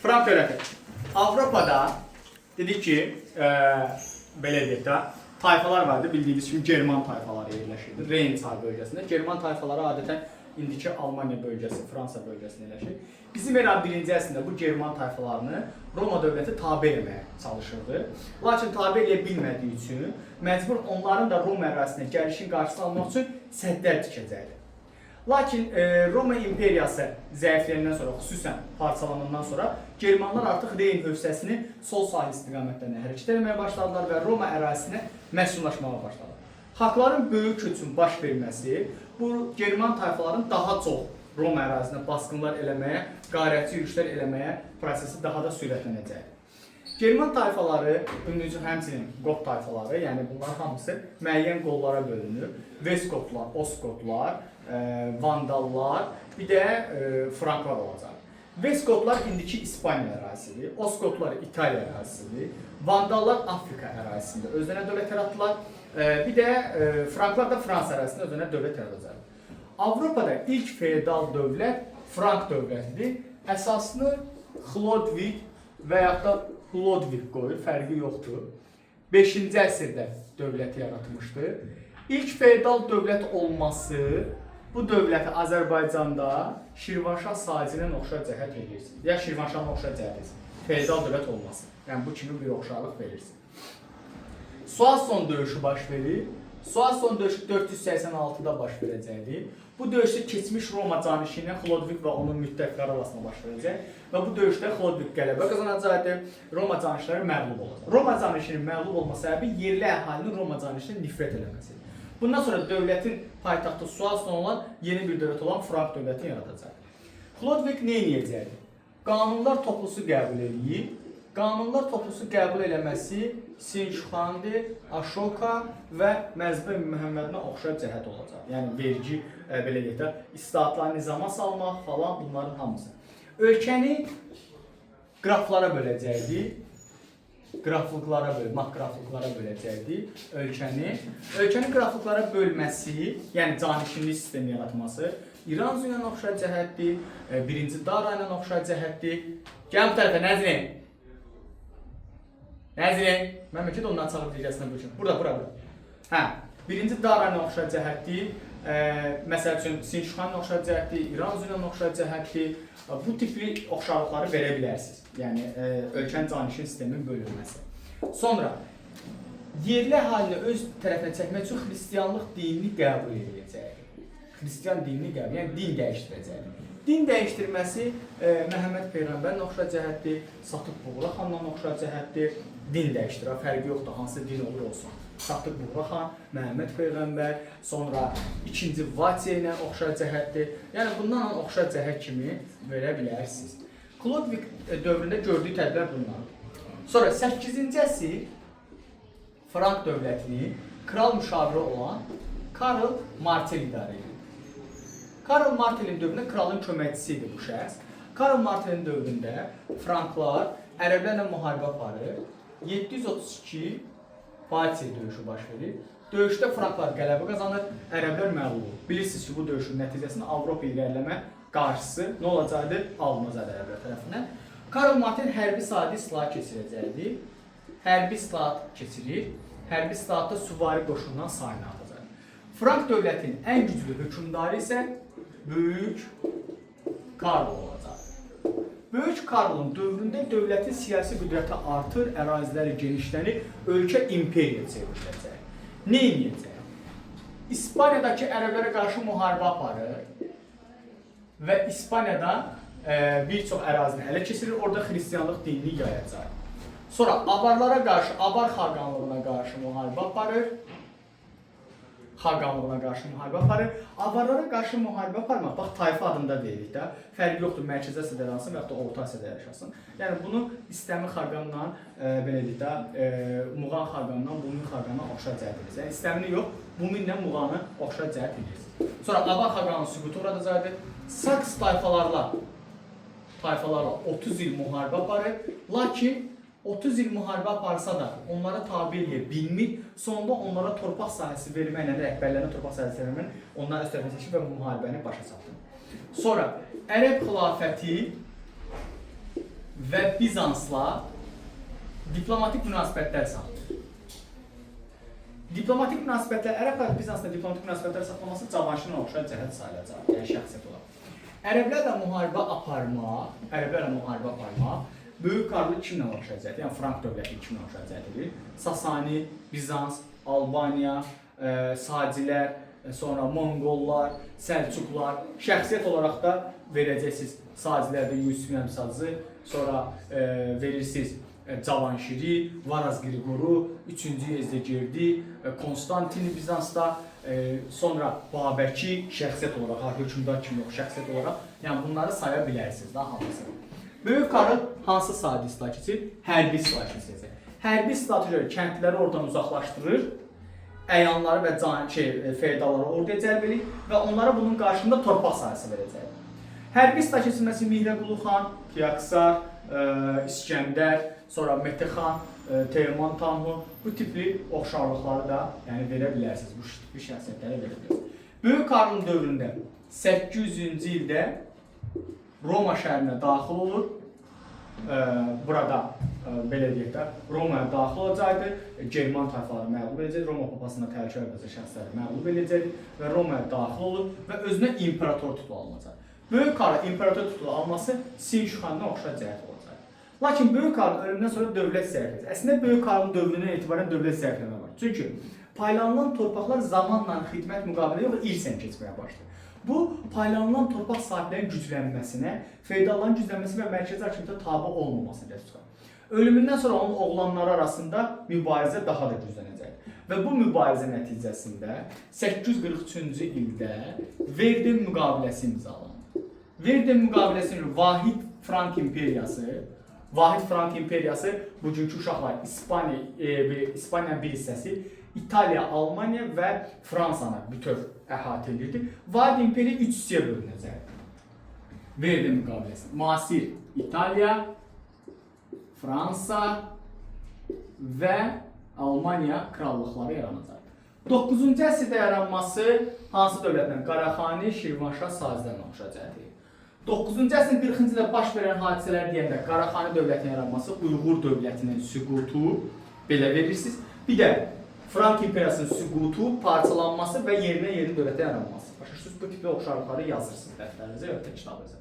Frank dövləti. Avropada dedik ki, belə deyək də, tayfalar vardı. Bildiyiniz kimi German tayfaları yerləşirdi. Reyn çay bölgəsində. German tayfaları adətən indiki Almaniya bölgəsi, Fransa bölgəsində yerləşir. Bizim era 1-ci əsrdə bu German tayfalarını Roma dövləti tabe etməyə çalışırdı. Lakin tabe edə bilmədiyi üçün məcbur onların da Roma ərazisinə gəlişin qarşısını almaq üçün səddlər tikəcəkdi. Lakin Roma imperiyası zəifləyəndən sonra, xüsusən parçalanandan sonra Germanlar artıq Reyn hövzəsini sol sahil istiqamətlərinə hərəkət etməyə başladılar və Roma ərazisinə məskunlaşmağa başladılar. Xalqların böyük köçün baş verməsi bu German tayfaların daha çox Roma ərazisinə basqınlar eləməyə, qarətçi yürüşlər eləməyə prosesi daha da sürətlənəcəkdir. German tayfaları, həmçinin Qot tayfaları, yəni bunlar hamısı müəyyən qollara bölünür. Vestgotlar, Ostgotlar, Vandallar, bir də Franklar olacaq. Vestgotlar indiki İspaniya ərazisidir, Ostgotlar İtaliya ərazisidir, Vandallar Afrika ərazisində özlərinə dövlət yaratdılar, bir də Franklar da Fransa ərazisində özlərinə dövlət yaradacaq. Avropada ilk feodal dövlət Frank dövlətidir. Əsasını Chlodwig və yaxud da Ludwig qoyur, fərqi yoxdur. 5-ci əsrdə dövləti yaratmışdı. İlk feodal dövlət olması bu dövləti Azərbaycanda Şirvanşah sacindən oxşar cəhət verirsiniz. Ya Şirvanşahla oxşar cəhət edirsiniz. Feodal dövlət olması. Yəni bu kimi bir oxşarlıq verirsiniz. Soissons döyüşü baş verir. Soissons döyüşü 486-da baş verəcəkdir. Bu döyüşdə keçmiş Roma canişini Chlodwig və onun müttəfiqləri arasında baş verəcək və bu döyüşdə Chlodwig qələbə qazanacaqdır. Roma canişləri məğlub olacaq. Roma canişinin məğlub olma səbəbi yerli əhalinin Roma canişini nifrət eləməsidir. Bundan sonra dövlətin paytaxtı Soissons olan yeni bir dövlət olan Frank dövlətini yaradacaq. Chlodwig nə edəcəkdir? Qanunlar toplusu qəbul edir. Qanunlar toplusu qəbul eləməsi Sinşuxandır, Aşoka və Məzbə Məhəmmədinə oxşar cəhət olacaq. Yəni vergi, belə deyək də, islahatları nizama salmaq falan bunların hamısı. Ölkəni qraflara böləcəkdir. Qraflıqlara böləcəkdir ölkəni. Ölkəni qraflıqlara bölməsi, yəni canişinlik sistemi yaratması İran ilə oxşar cəhətdir, 1-ci Dara ilə oxşar cəhətdir. Gəl bu tərəfə, Nəzrin. Nəzrin, mən məkid ondan çağırıb deyəcəsinə bu üçün. Burada. Hə, 1-ci Dara ilə oxşar cəhətdir. Məsəl üçün, Sinşuxan ilə oxşar cəhətdir, İran ilə oxşar cəhətdir. Bu tipli oxşarlıqları verə bilərsiniz. Yəni, ölkənin canişin sisteminin bölünməsi. Sonra, yerli əhalini öz tərəfinə çəkmək üçün xristiyanlıq dinini qəbul edəcək. Xristiyan dinini qəbul, yəni din dəyişdirəcək. Din dəyişdirməsi Məhəmməd Peyğəmbərlə oxşar cəhətdir, Satıq Buğra xanla oxşar cəhətdir. Din dəyişdirə, fərqi yoxdur, hansı din olur olsun. Satıq Buğra xan, Məhəmməd Peyğəmbər, sonra 2-ci Vatiyə ilə oxşar cəhətdir. Yəni bundan oxşar cəhət kimi verə bilərsiniz. Chlodwig dövründə gördüyü tədbirlər bunlar. Sonra 8-ci əsr Frank dövlətini kral müşaviri olan Karl Martel idarə edir. Karl Martelin dövründə kralın köməkçisi idi bu şəxs. Karl Martelin dövründə Franklar ərəblərlə müharibə aparır. 732 Vatiyə döyüşü baş verir. Döyüşdə Franklar qələbə qazanır, ərəblər məğlub olur. Bilirsiniz ki, bu döyüşün nəticəsində Avropa irəliləmə qarşısı nə olacaqdır? Alınacaqdır ərəblər tərəfindən. Karl Martel hərbi sahədə islahat keçirəcəkdir. Hərbi islahat keçirir. Hərbi islahatda süvari qoşundan sayını atacaq. Frank dövlətinin ən güclü hökmdarı isə Böyük Karl olacaq. Böyük Karlın dövründə dövlətin siyasi qüdrəti artır, əraziləri genişlənir, ölkə imperiya çevriləcək. Nə edəcək? İspaniyadakı ərəblərə qarşı müharibə aparır və İspaniyada bir çox ərazini ələ keçirir, orada xristiyanlıq dinini yayacaq. Sonra Avarlara qarşı, Avar xaqanlığına qarşı müharibə aparır. Avarlara qarşı müharibə aparmaq, bax, tayfa adında deyirik də, fərqi yoxdur, Mərkəzi Asiyada yaşasın və yaxud da Orta Asiyada yaşasın. Yəni, bunu İstəmi xaqanla, belə deyik də, Muğan xaqanla, Bumin xaqanla oxşar cəhət edirsiniz. Yəni, İstəmini yox, Buminlə Muğanı oxşar cəhət edirsiniz. Sonra Avar xaqanın süqutu uğradacaqdır. Saks tayfalarla 30 il müharibə aparır, lakin 30 il müharibə aparsa da onlara tabi eləyə bilmir, sonunda onlara torpaq sahəsi verməklə, rəhbərlərinə torpaq sahəsi verməklə onlara öz tərəfini seçib və müharibəni başa çatdırır. Sonra Ərəb xilafəti və Bizansla diplomatik münasibətlər saxlayır. Diplomatik münasibətlər, Ərəb və Bizansla diplomatik münasibətlər saxlaması Cavanşirin oxşar cəhət sayılacaq, yəni şəxsiyyət olaraq. Ərəblərlə müharibə aparmaq, Böyük Karlı kimlə oxşar cəhət, yəni Frank dövləti kimlə oxşar cəhət edir? Sasani, Bizans, Albaniya, Sacilər, sonra Monqollar, Səlcuqlar, şəxsiyyət olaraq da verəcəksiniz Sacilərdə Yusuf Əmsazı, sonra verirsiniz Cavanşiri, Varaz Qriqoru, 3-cü Yezdegirdi, Konstantini Bizansda, sonra Babəki şəxsiyyət olaraq, hökümdar kimi yox, şəxsiyyət olaraq, yəni bunları saya bilərsiniz da hamısını. Böyük Karl hansı sadi islah keçir? Hərbi islah keçir. Hərbi islah kəndləri oradan uzaqlaşdırır, əyanları və feodalları orduya cəlb edir və onlara bunun qarşılığında torpaq sahəsi verəcək. Hərbi islah keçirməsi Mihrəqulu xan, Kiaksar, İskəndər, sonra Metexan, Teoman Tanhu bu tipli oxşarlıqları da verə bilərsiniz, bu tipli şəxsiyyətlərə verə bilərsiniz. Böyük Karlın dövründə 800-cü ildə Roma şəhərinə daxil olur. Burada belə deyək də Romaya daxil olacaqdı, German tayfaları məğlub edəcək, Roma papasına təhlükə edəcək şəxsləri məğlub edəcək və Romaya daxil olur və özünə imperator titulu alınacaq. Böyük Karl imperator titulu alması Sinşuxandan oxşar cəhət olacaq. Lakin Böyük Karlın ölümündən sonra dövlət zəifləyəcək. Əslində Böyük Karlın dövründən etibarən dövlət zəifləmə var. Çünki paylanılan torpaqlar zamanla xidmət müqabilində yox, irsən keçməyə başlayır. Bu, paylanılan torpaq sahiblərinin güclənməsinə, feodalların güclənməsi və mərkəzi hakimiyyətə tabe olmamasına gətirib çıxar. Ölümündən sonra onun oğlanları arasında mübarizə daha da güclənəcək. Və bu mübarizə nəticəsində 843-cü ildə Verden müqaviləsi imzalanır. Verden müqaviləsinin Vahid Frank İmperiyası bugünkü uşaqlar İspaniyanın bir hissəsi, İtaliya, Almaniya və Fransanı bütöv əhatə edirdi. Vahid İmperiya 3 hissəyə bölünəcək. Verden müqaviləsi. Müasir İtaliya, Fransa və Almaniya krallıqları yaranacaq. 9-cu əsrdə yaranması hansı dövlətlə? Qaraxani, Şirvanşah, Sazilərlə oxşayacaqdır. 9-cu əsrin 40-cı ildə baş verən hadisələr deyəndə Qaraxani dövlətinin yaranması, Uyğur dövlətinin süqutu belə verirsiniz. Bir də Frank İmperiyasının süqutu, parçalanması və yerinə yeni dövlətə yaranması. Başa bu tipli oxşarlıqları yazırsınız dəftərinizə və ya kitabınıza.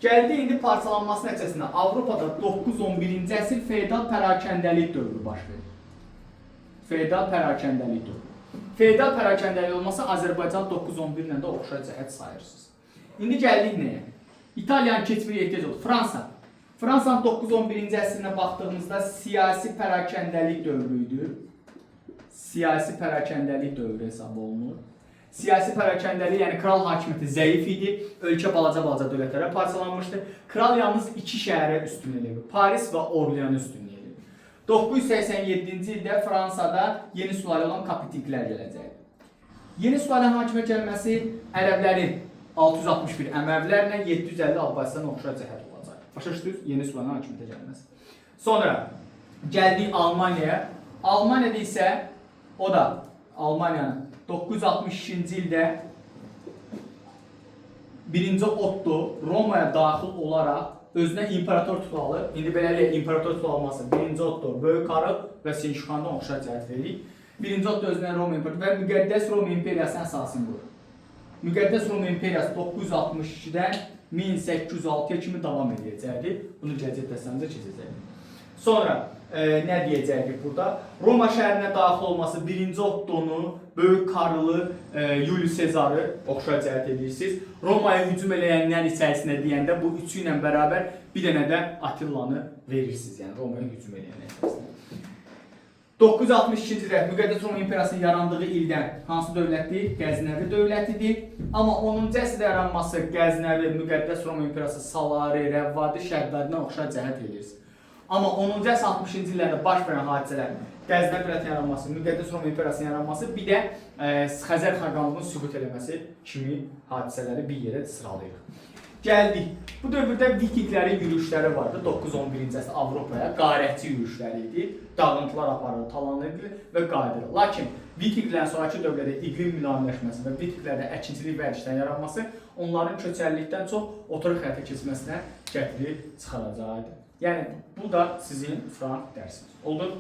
Gəldi indi parçalanması nəticəsində Avropada 9-11-ci əsr feodal pərakəndəlik dövrü baş verir. Feodal pərakəndəlik dövrü. Feodal pərakəndəlik olması Azərbaycan 9-11 ilə də oxşar cəhət sayırsınız. İndi gəldik nəyə? İtaliyanın keçmir ehtiyac oldu. Fransa. Fransanın 9-11-ci əsrinə baxdığımızda siyasi pərakəndəlik dövrü idi. Siyasi pərakəndəlik dövrü hesab olunur. Siyasi pərakəndəlik, yəni kral hakimiyyəti zəif idi, ölkə balaca dövlətlərə parçalanmışdı. Kral yalnız 2 şəhərə üstünlük edir, Paris və Orleanı üstünlük edir. 987-ci ildə Fransada yeni sülalə olan Kapitiklər gələcək. Yeni sülalənin hakimiyyət gəlməsi ərəblərin 661 Əməvlərlə 750 Abbasilərin oxşar cəhət olacaq. Başa düşdünüz? Yeni sülalənin hakimiyyətə gəlməsi. Sonra gəldik Almaniyaya. Almaniyada isə o da Almaniyanın 962-ci ildə 1-ci Otto Romaya daxil olaraq özünə imperator titulu alır. İndi beləliklə imperator titulu alması 1-ci Otto, Böyük Karl və Sinşuxandan oxşar cəhət verir. 1-ci Otto özünə Roma imperatoru və müqəddəs Roma imperiyasının əsasını qoyur. Müqəddəs Roma imperiyası 962-dən 1806-ya kimi davam edəcəkdir. Bunu gələcək dəstəmizə keçəcəkdir. Sonra nə deyəcəkdik burada? Roma şəhərinə daxil olması 1-ci Ottonu, Böyük Karlı, Julius Sezarı oxşar cəhət edirsiniz. Romaya hücum eləyənlər içərisində deyəndə bu üçü ilə bərabər bir dənə də Attilanı verirsiniz, yəni Romaya hücum eləyənlər içərisində. 962-ci ildə Müqəddəs Roma İmperiyasının yarandığı ildən hansı dövlətdir? Qəznəvi dövlətidir. Amma 10-cu əsrdə yaranması Qəznəvi, Müqəddəs Roma İmperiyası, Salari, Rəvvadi, Şəhbədindən oxşar cəhət edirsiniz. Amma 10-cu əsr 60-cı illərdə baş verən hadisələr, Qəznəvi dövlətinin yaranması, Müqəddəs Roma İmperiyasının yaranması, bir də Xəzər xaqanlığının süqut eləməsi kimi hadisələri bir yerə sıralayırıq. Gəldik. Bu dövrdə Vikinglərin yürüşləri vardı. 9-11-ci əsrdə Avropaya qarətçi yürüşləri idi. Dağıntılar aparılır, talanırdı və qayıdırdı. Lakin Vikinglərin sonrakı dövrdə iqlim mülayimləşməsi və Vikinglərdə əkinçilik vərdişlərinin yaranması onların köçərlikdən çox oturuq həyata keçməsinə gətirib çıxaracaqdı. Yəni bu da sizin Frank dərsiniz. Oldu?